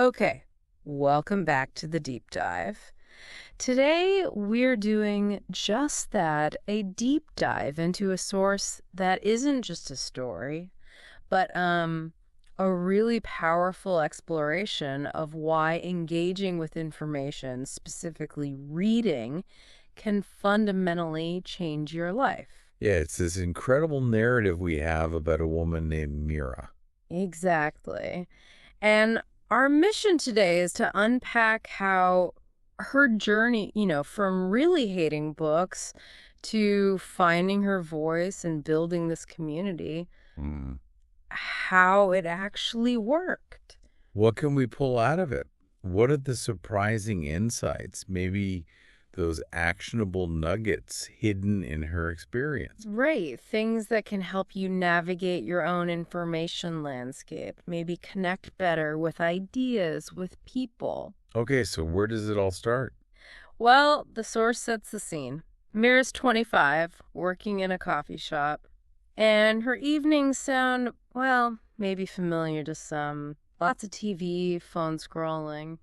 Okay, welcome back to the deep dive. Today, we're doing just that, a deep dive into a source that isn't just a story, but a really powerful exploration of why engaging with information, specifically reading, can fundamentally change your life. Yeah, it's this incredible narrative we have about a woman named Mira. Exactly. And our mission today is to unpack how her journey, from really hating books to finding her voice and building this community, Hmm. how it actually worked. What can we pull out of it? What are the surprising insights? Maybe those actionable nuggets hidden in her experience. Right, things that can help you navigate your own information landscape, maybe connect better with ideas, with people. Okay, so where does it all start? Well, the source sets the scene. Mira's 25, working in a coffee shop, and her evenings sound, well, maybe familiar to some. Lots of TV, phone scrolling.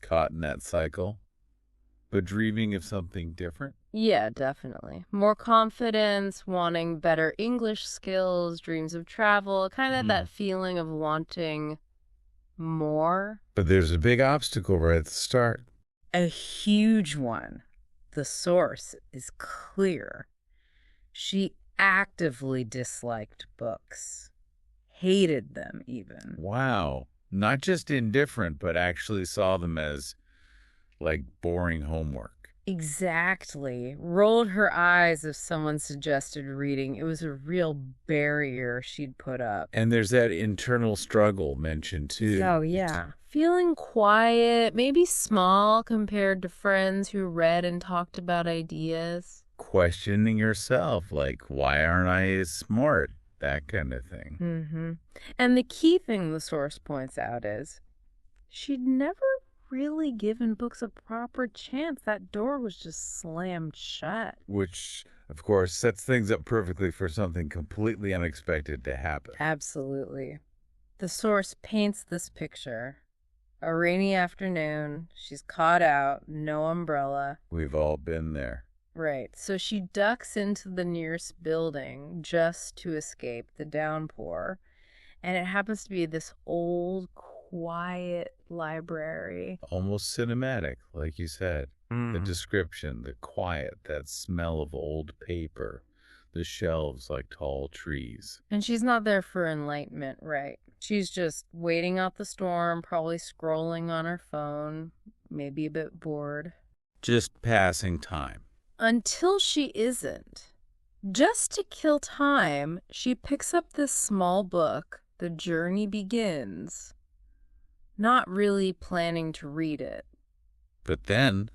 Caught in that cycle, but dreaming of something different? Yeah, definitely. More confidence, wanting better English skills, dreams of travel, kind of Hmm. that feeling of wanting more. But there's a big obstacle right at the start. A huge one. The source is clear. She actively disliked books, hated them even. Wow. Not just indifferent, but actually saw them as like boring homework. Exactly. Rolled her eyes if someone suggested reading. It was a real barrier she'd put up. And there's that internal struggle mentioned too. Oh, yeah. Feeling quiet, maybe small compared to friends who read and talked about ideas. Questioning yourself, like, why aren't I as smart? That kind of thing. Mm-hmm. And the key thing the source points out is she'd never really given books a proper chance. That door was just slammed shut. Which, of course, sets things up perfectly for something completely unexpected to happen. Absolutely. The source paints this picture. A rainy afternoon, she's caught out, no umbrella. We've all been there. Right, so she ducks into the nearest building just to escape the downpour. And it happens to be this old, quiet library. Almost cinematic, like you said. The Mm. description, the quiet, that smell of old paper, the shelves like tall trees. And she's not there for enlightenment, right? She's just waiting out the storm, probably scrolling on her phone, maybe a bit bored. Just passing time. Until she isn't. Just to kill time, she picks up this small book, The Journey Begins, not really planning to read it. But then,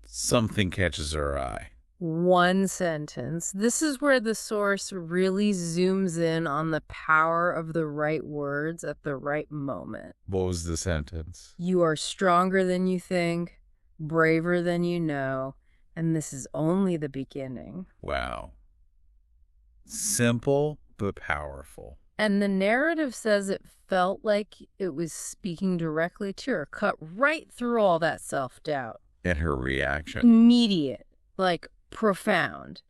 something catches her eye. One sentence. This is where the source really zooms in on the power of the right words at the right moment. What was the sentence? You are stronger than you think, braver than you know, and this is only the beginning. Wow. Simple, but powerful. And the narrative says it felt like it was speaking directly to her, cut right through all that self-doubt. And her reaction. Immediate, like profound.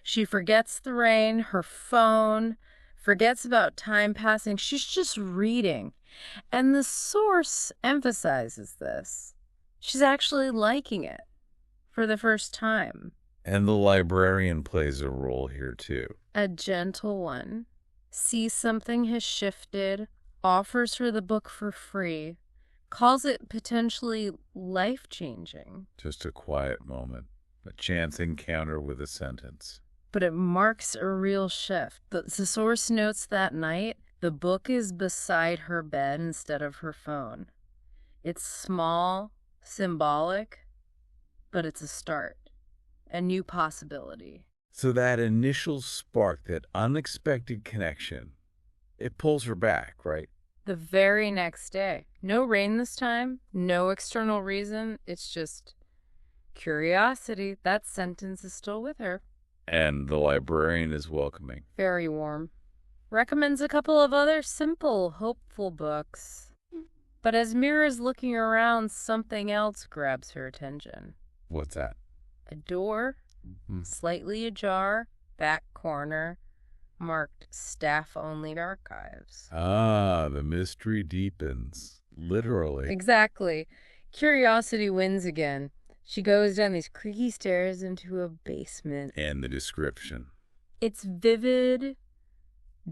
She forgets the rain, her phone, forgets about time passing. She's just reading. And the source emphasizes this. She's actually liking it for the first time. And the librarian plays a role here, too. A gentle one. Sees something has shifted, offers her the book for free, calls it potentially life-changing. Just a quiet moment, a chance encounter with a sentence. But it marks a real shift. The source notes that night, the book is beside her bed instead of her phone. It's small, symbolic, but it's a start, a new possibility. So that initial spark, that unexpected connection, it pulls her back, right? The very next day. No rain this time, no external reason. It's just curiosity. That sentence is still with her. And the librarian is welcoming. Very warm. Recommends a couple of other simple, hopeful books. But as Mira's looking around, something else grabs her attention. What's that? A door, Hmm. slightly ajar, back corner, marked Staff-Only Archives. Ah, the mystery deepens. Literally. Exactly. Curiosity wins again. She goes down these creaky stairs into a basement. And the description. It's vivid,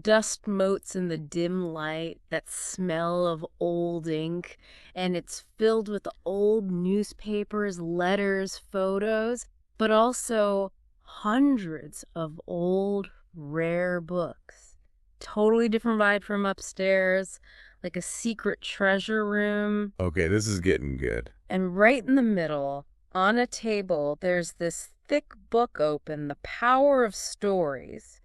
dust motes in the dim light, that smell of old ink, and it's filled with old newspapers, letters, photos, but also hundreds of old, rare books. Totally different vibe from upstairs, like a secret treasure room. Okay, this is getting good. And right in the middle, on a table, there's this thick book open, The Power of Stories.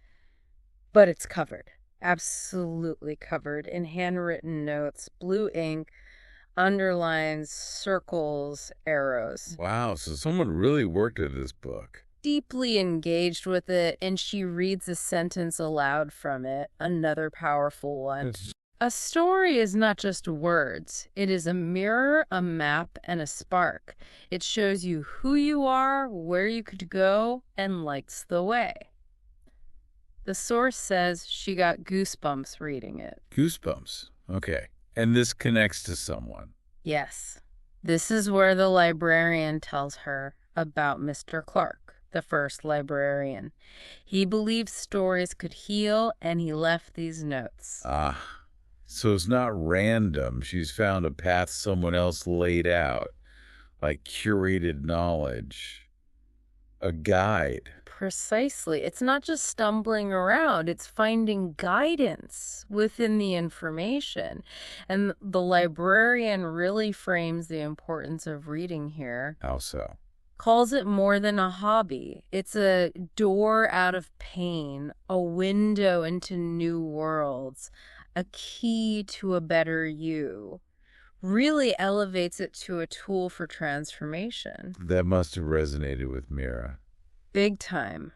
But it's covered, absolutely covered in handwritten notes, blue ink, underlines, circles, arrows. Wow, so someone really worked at this book. Deeply engaged with it, and she reads a sentence aloud from it, another powerful one. It's- A story is not just words. It is a mirror, a map, and a spark. It shows you who you are, where you could go, and lights the way. The source says she got goosebumps reading it. Goosebumps. Okay. And this connects to someone. Yes. This is where the librarian tells her about Mr. Clark, the first librarian. He believed stories could heal, and he left these notes. Ah, so it's not random. She's found a path someone else laid out, like curated knowledge, a guide. Precisely. It's not just stumbling around, it's finding guidance within the information. And the librarian really frames the importance of reading here. How so? Calls it more than a hobby. It's a door out of pain, a window into new worlds, a key to a better you. Really elevates it to a tool for transformation. That must have resonated with Mira. Big time.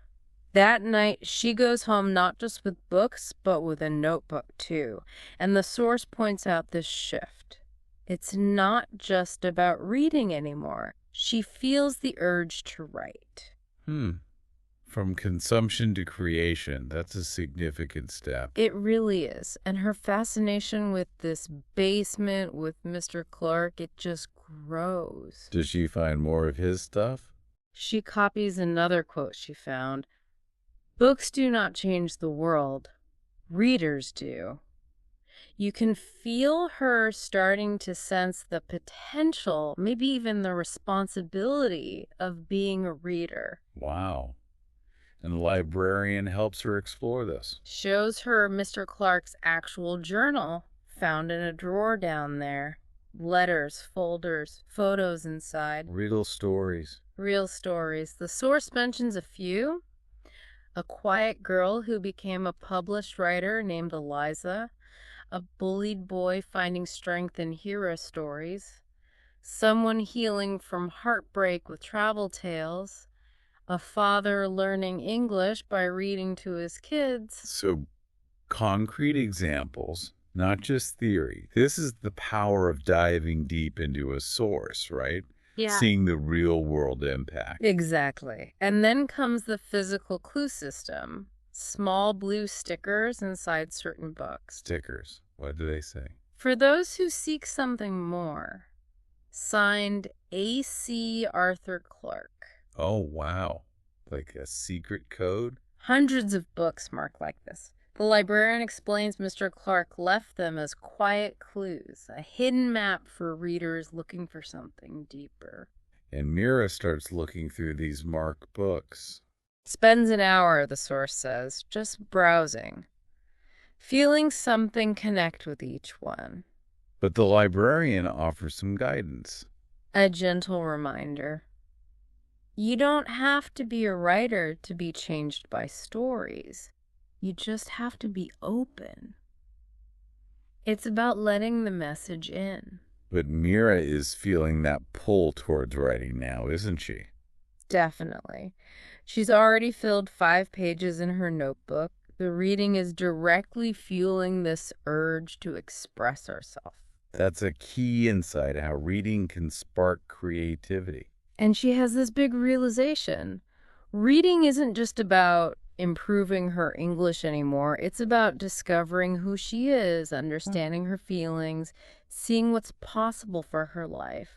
That night, she goes home not just with books, but with a notebook too. And the source points out this shift. It's not just about reading anymore. She feels the urge to write. From consumption to creation, that's a significant step. It really is. And her fascination with this basement, with Mr. Clark, it just grows. Does she find more of his stuff? She copies another quote she found. Books do not change the world. Readers do. You can feel her starting to sense the potential, maybe even the responsibility of being a reader. Wow. And the librarian helps her explore this. Shows her Mr. Clark's actual journal, found in a drawer down there. Letters, folders, photos inside. Real stories. Real stories. The source mentions a few. A quiet girl who became a published writer named Eliza. A bullied boy finding strength in hero stories. Someone healing from heartbreak with travel tales. A father learning English by reading to his kids. So, concrete examples, not just theory. This is the power of diving deep into a source, right? Yeah. Seeing the real world impact. Exactly. And then comes the physical clue system. Small blue stickers inside certain books. Stickers. What do they say? For those who seek something more. Signed A.C. Arthur Clarke. Oh, wow. Like a secret code? Hundreds of books marked like this. The librarian explains Mr. Clark left them as quiet clues, a hidden map for readers looking for something deeper. And Mira starts looking through these marked books. Spends an hour, the source says, just browsing, feeling something connect with each one. But the librarian offers some guidance. A gentle reminder. You don't have to be a writer to be changed by stories. You just have to be open. It's about letting the message in. But Mira is feeling that pull towards writing now, isn't she? Definitely. She's already filled 5 pages in her notebook. The reading is directly fueling this urge to express herself. That's a key insight, how reading can spark creativity. And she has this big realization. Reading isn't just about improving her English anymore. It's about discovering who she is, understanding her feelings, seeing what's possible for her life.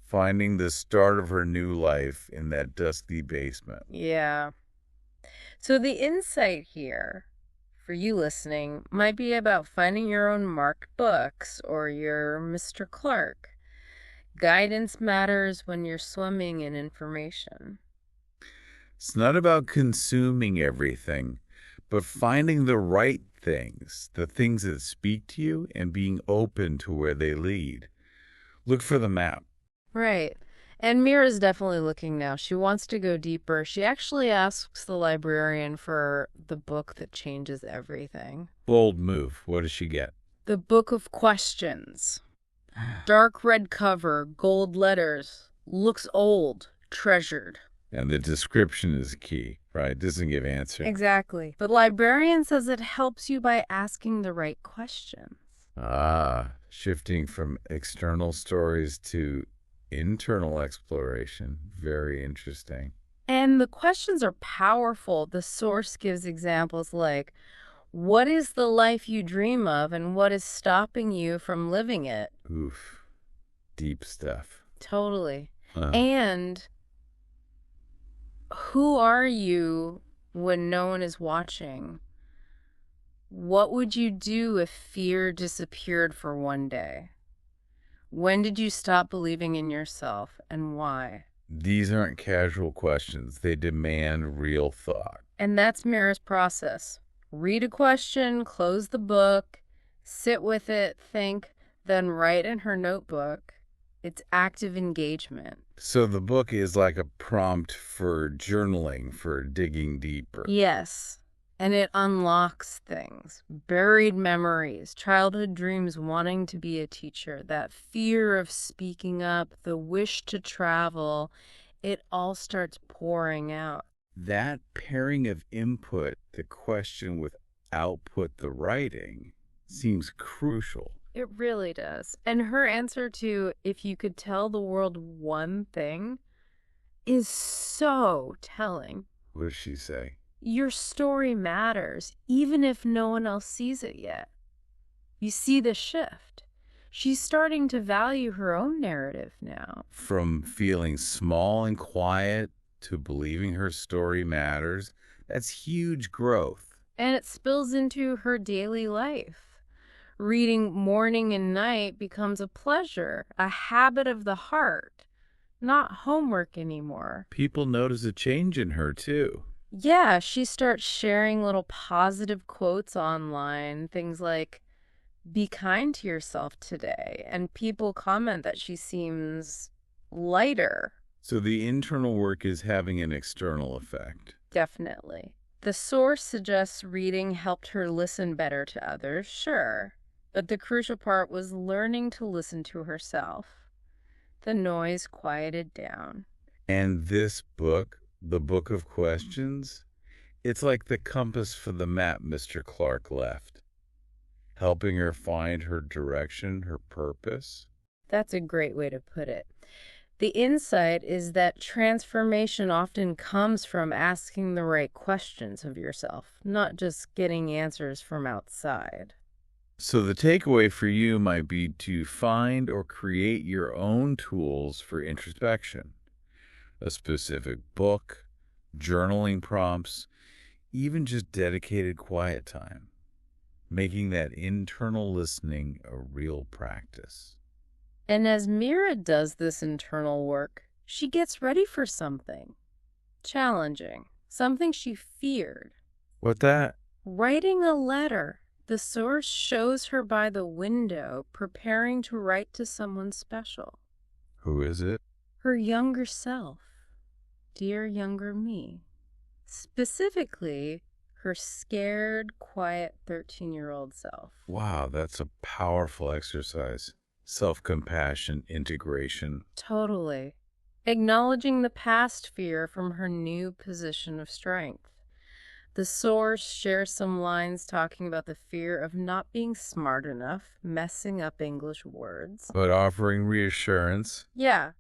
Finding the start of her new life in that dusty basement. Yeah. So the insight here for you listening might be about finding your own marked books or your Mr. Clark. Guidance matters when you're swimming in information. It's not about consuming everything, but finding the right things, the things that speak to you, and being open to where they lead. Look for the map. Right. And Mira's definitely looking now. She wants to go deeper. She actually asks the librarian for the book that changes everything. Bold move. What does she get? The Book of Questions. Dark red cover, gold letters. Looks old, treasured. And the description is key, right? It doesn't give answer. Exactly. The librarian says it helps you by asking the right questions. Shifting from external stories to internal exploration. Very interesting. And the questions are powerful. The source gives examples like, what is the life you dream of and what is stopping you from living it? Oof. Deep stuff. Totally. And who are you when no one is watching? What would you do if fear disappeared for one day? When did you stop believing in yourself and why? These aren't casual questions. They demand real thought. And that's Mira's process. Read a question, close the book, sit with it, think, then write in her notebook. It's active engagement. So the book is like a prompt for journaling, for digging deeper. Yes. And it unlocks things, buried memories, childhood dreams wanting to be a teacher, that fear of speaking up, the wish to travel. It all starts pouring out. That pairing of input, the question with output, the writing, seems crucial. It really does. And her answer to, if you could tell the world one thing, is so telling. What does she say? Your story matters, even if no one else sees it yet. You see the shift. She's starting to value her own narrative now. From feeling small and quiet to believing her story matters, that's huge growth. And it spills into her daily life. Reading morning and night becomes a pleasure, a habit of the heart, not homework anymore. People notice a change in her, too. Yeah, she starts sharing little positive quotes online, things like, be kind to yourself today. And people comment that she seems lighter. So the internal work is having an external effect. Definitely. The source suggests reading helped her listen better to others, sure. But the crucial part was learning to listen to herself. The noise quieted down. And this book, The Book of Questions, it's like the compass for the map Mr. Clark left, helping her find her direction, her purpose. That's a great way to put it. The insight is that transformation often comes from asking the right questions of yourself, not just getting answers from outside. So the takeaway for you might be to find or create your own tools for introspection. A specific book, journaling prompts, even just dedicated quiet time, making that internal listening a real practice. And as Mira does this internal work, she gets ready for something challenging, something she feared. What that? Writing a letter. The source shows her by the window, preparing to write to someone special. Who is it? Her younger self. Dear younger me. Specifically, her scared, quiet 13-year-old self. Wow, that's a powerful exercise. Self-compassion, integration. Totally. Acknowledging the past fear from her new position of strength. The source shares some lines talking about the fear of not being smart enough, messing up English words. But offering reassurance. Yeah,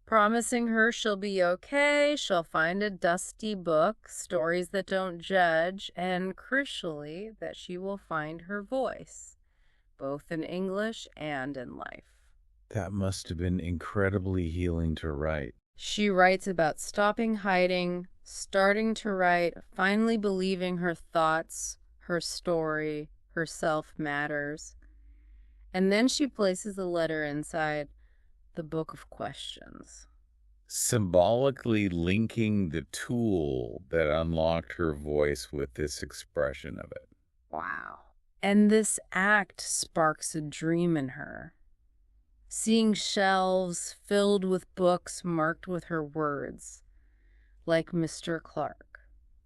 promising her she'll be okay, she'll find a dusty book, stories that don't judge, and crucially, that she will find her voice, both in English and in life. That must have been incredibly healing to write. She writes about stopping hiding, starting to write, finally believing her thoughts, her story, herself matters. And then she places the letter inside the book of questions. Symbolically linking the tool that unlocked her voice with this expression of it. Wow. And this act sparks a dream in her. Seeing shelves filled with books marked with her words, like Mr. Clark.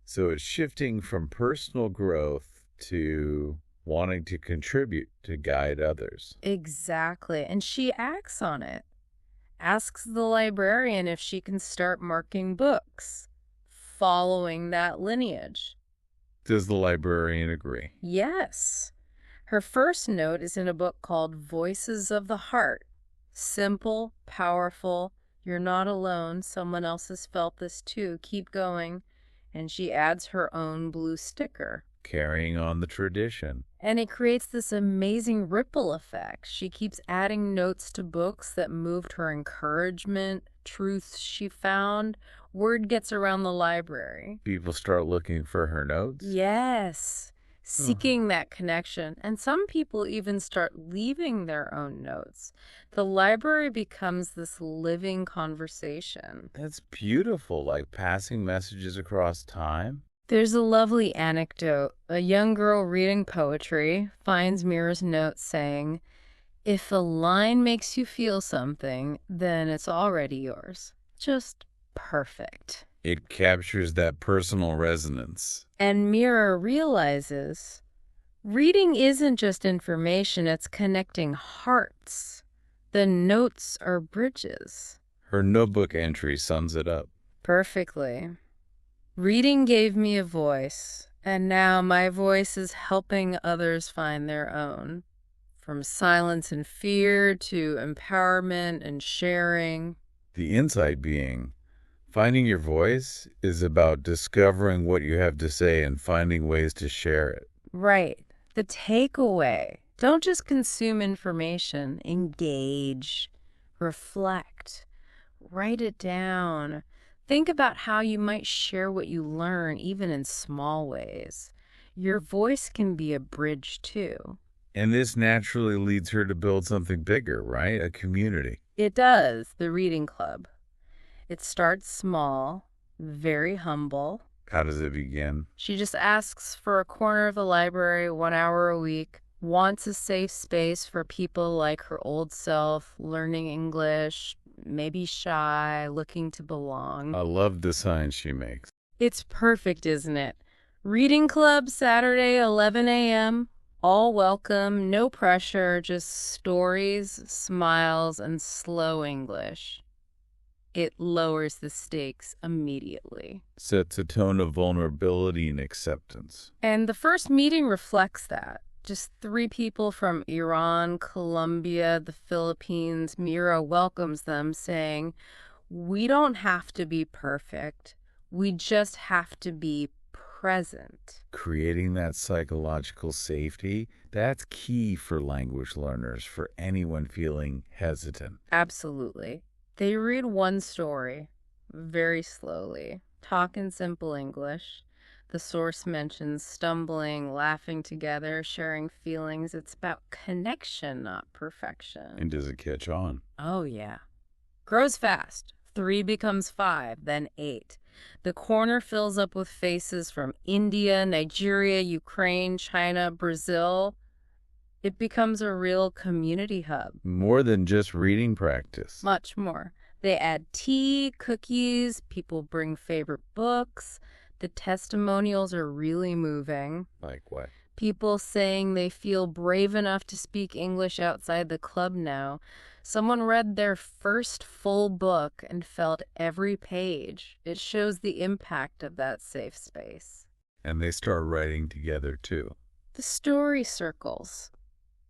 So it's shifting from personal growth to wanting to contribute to guide others. Exactly. And she acts on it. Asks the librarian if she can start marking books, following that lineage. Does the librarian agree? Yes. Her first note is in a book called Voices of the Heart. Simple, powerful, you're not alone, someone else has felt this too, keep going. And she adds her own blue sticker. Carrying on the tradition. And it creates this amazing ripple effect. She keeps adding notes to books that moved her encouragement, truths she found. Word gets around the library. People start looking for her notes? Yes, seeking that connection. And some people even start leaving their own notes. The library becomes this living conversation. That's beautiful, like passing messages across time. There's a lovely anecdote. A young girl reading poetry finds Mira's note saying, "If a line makes you feel something, then it's already yours." Just perfect. It captures that personal resonance. And Mira realizes reading isn't just information, it's connecting hearts. The notes are bridges. Her notebook entry sums it up. Perfectly. Reading gave me a voice, and now my voice is helping others find their own. From silence and fear to empowerment and sharing. The insight being, finding your voice is about discovering what you have to say and finding ways to share it. Right. The takeaway. Don't just consume information. Engage. Reflect. Write it down. Think about how you might share what you learn, even in small ways. Your voice can be a bridge, too. And this naturally leads her to build something bigger, right? A community. It does, the reading club. It starts small, very humble. How does it begin? She just asks for a corner of the library 1 hour a week, wants a safe space for people like her old self, learning English, maybe shy, looking to belong. I love the signs she makes. It's perfect, isn't it? Reading club, Saturday, 11 a.m. All welcome, no pressure, just stories, smiles, and slow English. It lowers the stakes immediately. Sets a tone of vulnerability and acceptance. And the first meeting reflects that. Just 3 people from Iran, Colombia, the Philippines. Mira welcomes them, saying, "We don't have to be perfect. We just have to be present." Creating that psychological safety, that's key for language learners, for anyone feeling hesitant. Absolutely. They read one story, very slowly, talk in simple English. The source mentions stumbling, laughing together, sharing feelings. It's about connection, not perfection. And does it catch on? Oh, yeah. Grows fast. 3 becomes 5, then 8. The corner fills up with faces from India, Nigeria, Ukraine, China, Brazil. It becomes a real community hub. More than just reading practice. Much more. They add tea, cookies, people bring favorite books. The testimonials are really moving. Like what? People saying they feel brave enough to speak English outside the club now. Someone read their first full book and felt every page. It shows the impact of that safe space. And they start writing together, too. The story circles.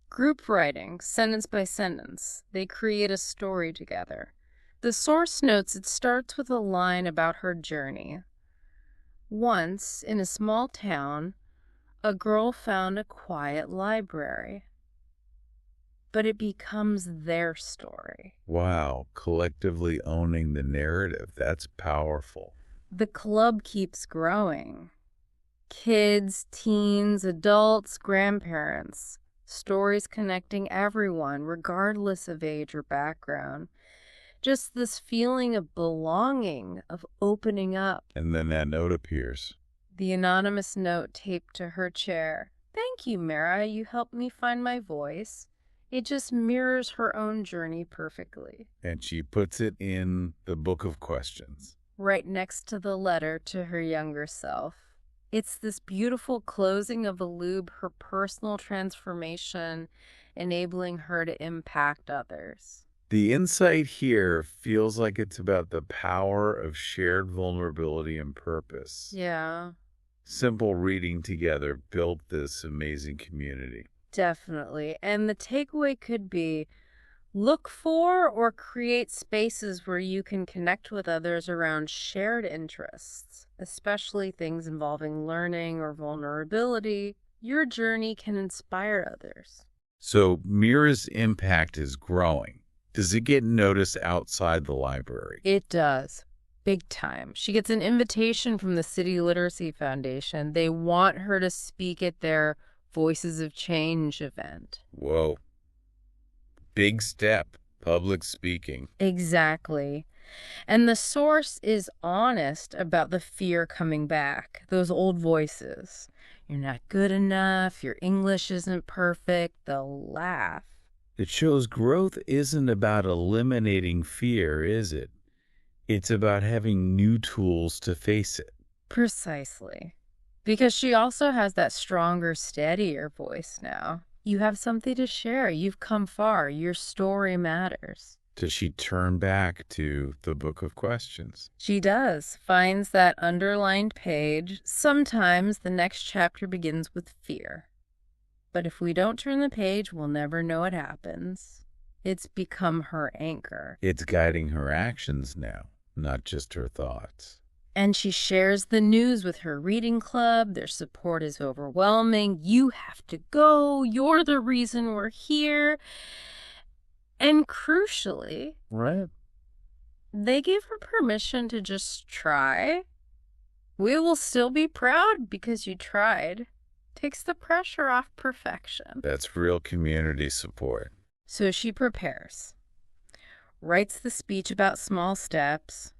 Group writing, sentence by sentence. They create a story together. The source notes it starts with a line about her journey. Once, in a small town, a girl found a quiet library. But it becomes their story. Wow, collectively owning the narrative. That's powerful. The club keeps growing. Kids, teens, adults, grandparents. Stories connecting everyone, regardless of age or background. Just this feeling of belonging, of opening up. And then that note appears. The anonymous note taped to her chair. Thank you, Mara. You helped me find my voice. It just mirrors her own journey perfectly. And she puts it in the book of questions. Right next to the letter to her younger self. It's this beautiful closing of a loop, her personal transformation, enabling her to impact others. The insight here feels like it's about the power of shared vulnerability and purpose. Yeah, Simple reading together built this amazing community. definitely. And the takeaway could be look for or create spaces where you can connect with others around shared interests, especially things involving learning or vulnerability. Your journey can inspire others. So Mira's impact is growing. Does it get noticed outside the library? It does. Big time. She gets an invitation from the City Literacy Foundation. They want her to speak at their Voices of Change event. Whoa. Big step. Public speaking. Exactly. And the source is honest about the fear coming back. Those old voices. You're not good enough. Your English isn't perfect. They'll laugh. It shows growth isn't about eliminating fear, is it? It's about having new tools to face it. Precisely. Because she also has that stronger, steadier voice now. You have something to share. You've come far. Your story matters. Does she turn back to the book of questions? She does. Finds that underlined page. Sometimes the next chapter begins with fear. But if we don't turn the page, we'll never know what happens. It's become her anchor. It's guiding her actions now, not just her thoughts. And she shares the news with her reading club. Their support is overwhelming. You have to go. You're the reason we're here. And crucially, Right. they give her permission to just try. We will still be proud because you tried. Takes the pressure off perfection. That's real community support. So she prepares, writes the speech about small steps,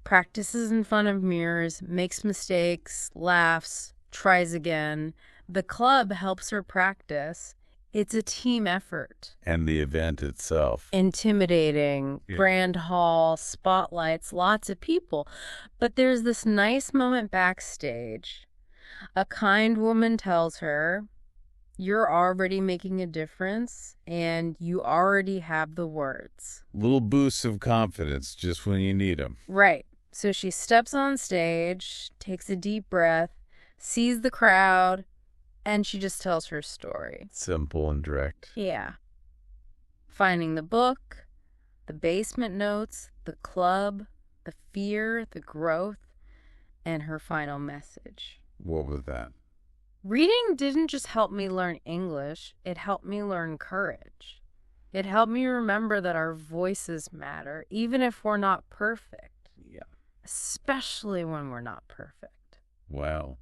practices in front of mirrors, makes mistakes, laughs, tries again. The club helps her practice. It's a team effort. And the event itself. Intimidating, Yeah. grand hall, spotlights, lots of people. But there's this nice moment backstage. A kind woman tells her, you're already making a difference and you already have the words. Little boosts of confidence just when you need them. Right. So she steps on stage, takes a deep breath, sees the crowd, and she just tells her story. Simple and direct. Yeah. Finding the book, the basement notes, the club, the fear, the growth, and her final message. What was that? Reading didn't just help me learn English, it helped me learn courage. It helped me remember that our voices matter, even if we're not perfect. Yeah. Especially when we're not perfect. Wow.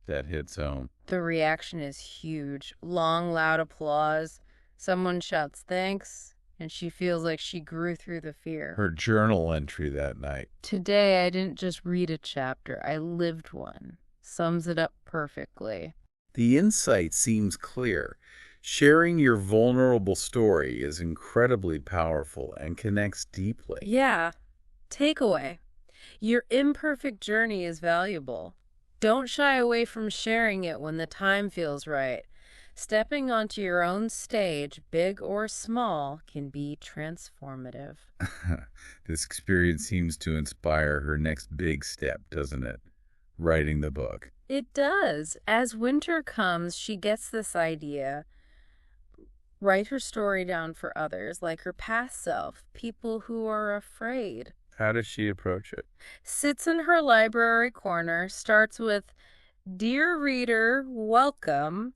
That hits home. The reaction is huge. Long, loud applause. Someone shouts thanks, and she feels like she grew through the fear. Her journal entry that night. Today, I didn't just read a chapter, I lived one. Sums it up perfectly. The insight seems clear. Sharing your vulnerable story is incredibly powerful and connects deeply. Yeah. Takeaway. Your imperfect journey is valuable. Don't shy away from sharing it when the time feels right. Stepping onto your own stage, big or small, can be transformative. This experience seems to inspire her next big step, doesn't it? writing the book. It does. As winter comes, she gets this idea. Write her story down for others, like her past self, people who are afraid. How does she approach it? Sits in her library corner, starts with, "Dear reader, welcome."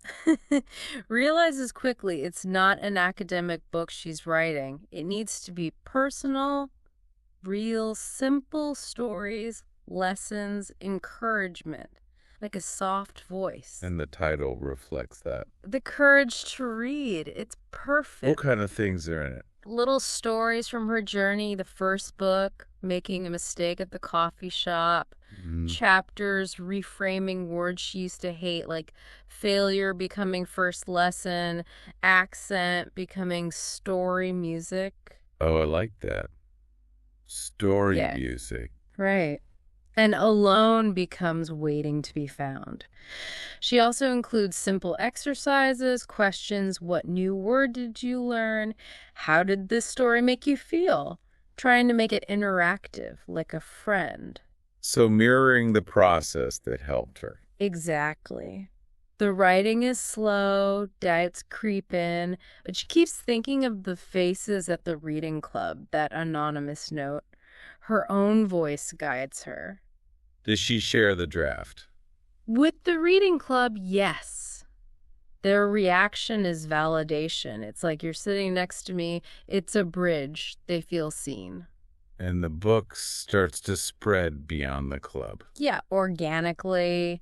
Realizes quickly it's not an academic book she's writing. It needs to be personal, real, simple stories, lessons, encouragement, like a soft voice. And the title reflects that. The courage to read. It's What perfect. kind of things are in it? Little stories from her journey, the first book, making a mistake at the coffee shop, chapters reframing words she used to hate, like failure becoming first lesson, accent becoming story music. Oh, I like that. Story Yeah. music. Right. And alone becomes waiting to be found. She also includes simple exercises, questions: what new word did you learn? How did this story make you feel? Trying to make it interactive, like a friend. So mirroring the process that helped her. Exactly. The writing is slow, doubts creep in, but she keeps thinking of the faces at the reading club, that anonymous note. Her own voice guides her. Does she share the draft? With the reading club, yes. Their reaction is validation. It's like, you're sitting next to me. It's a bridge. They feel seen. And the book starts to spread beyond the club. Yeah, organically.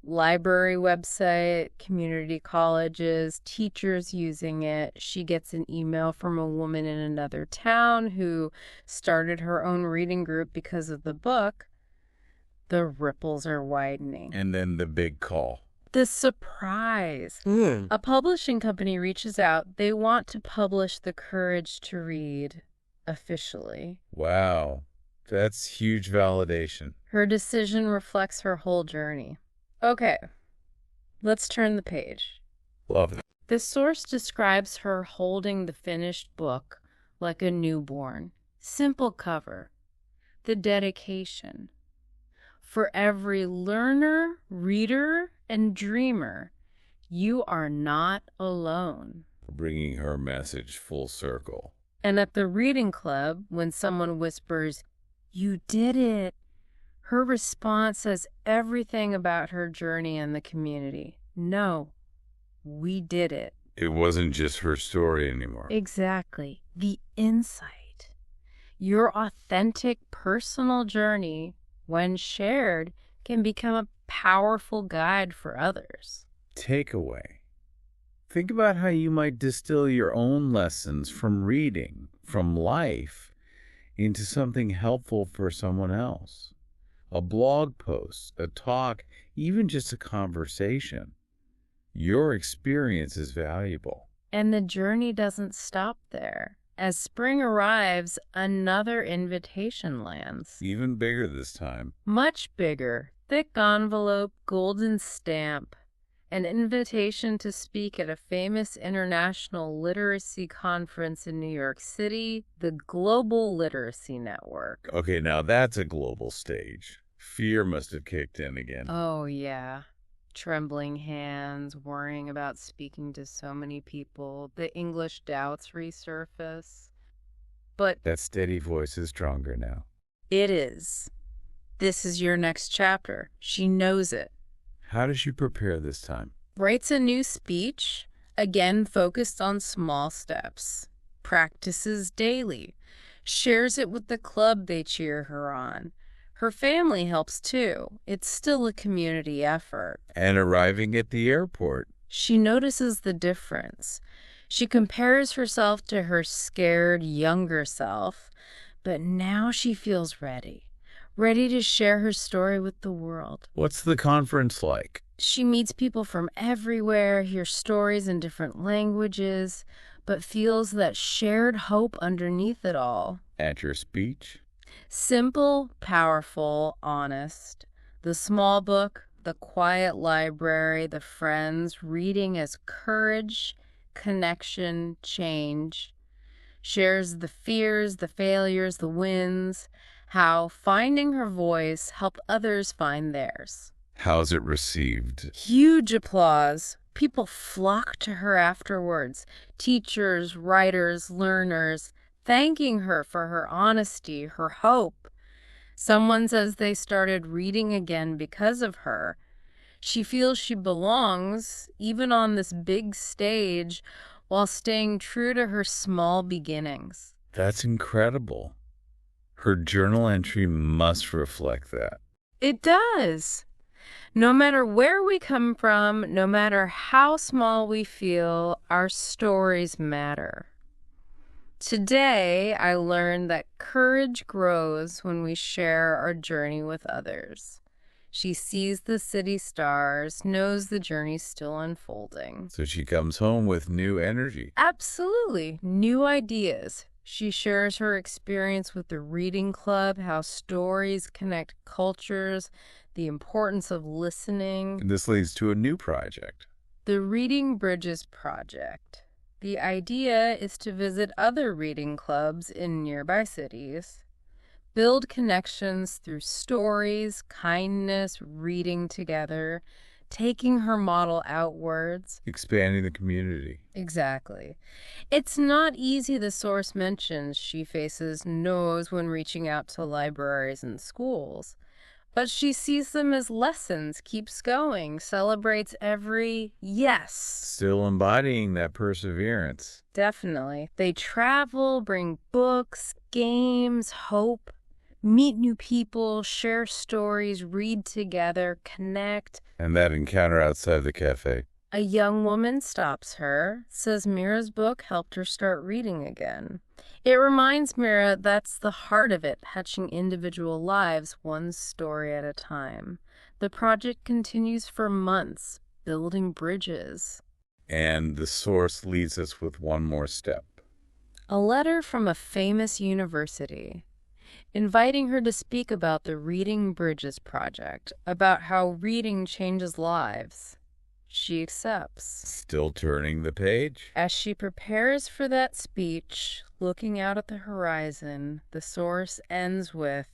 Library website, community colleges, teachers using it. She gets an email from a woman in another town who started her own reading group because of the book. The ripples are widening. And then the big call. The surprise. A publishing company reaches out. They want to publish The Courage to Read officially. Wow. That's huge validation. Her decision reflects her whole journey. Okay, let's turn the page. Love it. This source describes her holding the finished book like a newborn. Simple cover. The dedication. For every learner, reader, and dreamer, you are not alone. Bringing her message full circle. And at the reading club, when someone whispers, "You did it," her response says everything about her journey and the community. No, we did it. It wasn't just her story anymore. Exactly. The insight. Your authentic personal journey, when shared, can become a powerful guide for others. Takeaway. Think about how you might distill your own lessons from reading, from life, into something helpful for someone else. A blog post, a talk, even just a conversation. Your experience is valuable. And the journey doesn't stop there. As spring arrives, another invitation lands. Even bigger this time. Much bigger. Thick envelope, golden stamp. An invitation to speak at a famous international literacy conference in New York City, the Global Literacy Network. Okay, now that's a global stage. Fear must have kicked in again. Oh, yeah. Trembling hands, worrying about speaking to so many people. The English doubts resurface. But That steady voice is stronger now. it is. This is your next chapter. She knows it. How does she prepare this time? Writes a new speech, again focused on small steps. Practices daily. Shares it with the club they cheer her on. Her family helps too. It's still a community effort. And arriving at the airport. She notices the difference. She compares herself to her scared, younger self, but now she feels ready. Ready to share her story with the world. What's the conference like? She meets people from everywhere, hears stories in different languages, but feels that shared hope underneath it all. At your speech? Simple, powerful, honest. The small book, the quiet library, the friends, reading as courage, connection, change. Shares the fears, the failures, the wins, how finding her voice helped others find theirs. How's it received? Huge applause. People flocked to her afterwards. Teachers, writers, learners, thanking her for her honesty, her hope. Someone says they started reading again because of her. She feels she belongs, even on this big stage, while staying true to her small beginnings. That's incredible. Her journal entry must reflect that. It does. No matter where we come from, no matter how small we feel, our stories matter. Today, I learned that courage grows when we share our journey with others. She sees the city stars, knows the journey's still unfolding. So she comes home with new energy. Absolutely. New ideas. She shares her experience with the reading club, how stories connect cultures, the importance of listening. And this leads to a new project. The Reading Bridges Project. The idea is to visit other reading clubs in nearby cities, build connections through stories, kindness, reading together, taking her model outwards. Expanding the community. Exactly. It's not easy, the source mentions she faces no's when reaching out to libraries and schools. But she sees them as lessons, keeps going, celebrates every yes. Still embodying that perseverance. Definitely. They travel, bring books, games, hope, meet new people, share stories, read together, connect. And that encounter outside the cafe. A young woman stops her, says Mira's book helped her start reading again. It reminds Mira that's the heart of it, touching individual lives one story at a time. The project continues for months, building bridges. And the source leads us with one more step. A letter from a famous university, inviting her to speak about the Reading Bridges Project, about how reading changes lives. She accepts. Still turning the page? As she prepares for that speech, looking out at the horizon, the source ends with,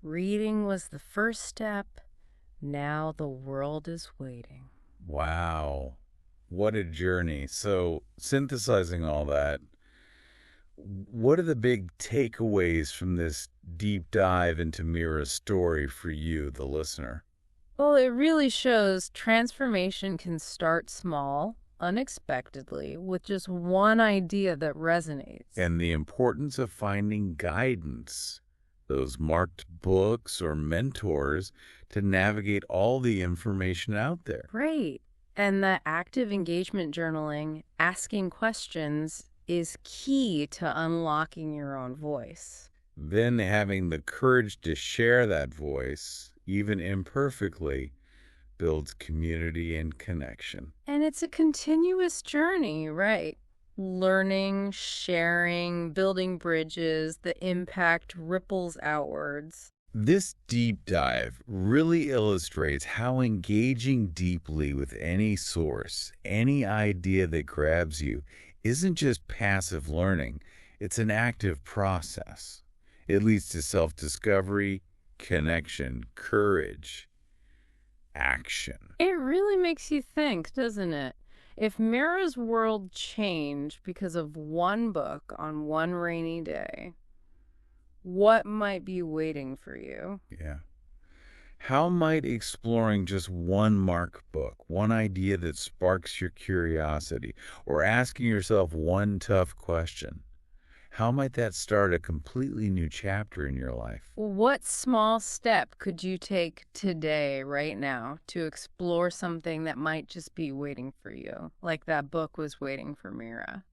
"Reading was the first step. Now the world is waiting." Wow. What a journey. So, synthesizing all that, what are the big takeaways from this deep dive into Mira's story for you, the listener? Well, it really shows transformation can start small, unexpectedly, with just one idea that resonates. And the importance of finding guidance, those marked books or mentors to navigate all the information out there. Great. And the active engagement journaling, asking questions, is key to unlocking your own voice. Then having the courage to share that voice, even imperfectly, builds community and connection. And it's a continuous journey, right? Learning, sharing, building bridges, the impact ripples outwards. This deep dive really illustrates how engaging deeply with any source, any idea that grabs you, isn't just passive learning, it's an active process. It leads to self-discovery, connection, courage, action. It really makes you think, doesn't it? If Mira's world changed because of one book on one rainy day, what might be waiting for you? Yeah. How might exploring just one Mark book, one idea that sparks your curiosity, or asking yourself one tough question, how might that start a completely new chapter in your life? What small step could you take today, right now, to explore something that might just be waiting for you, like that book was waiting for Mira?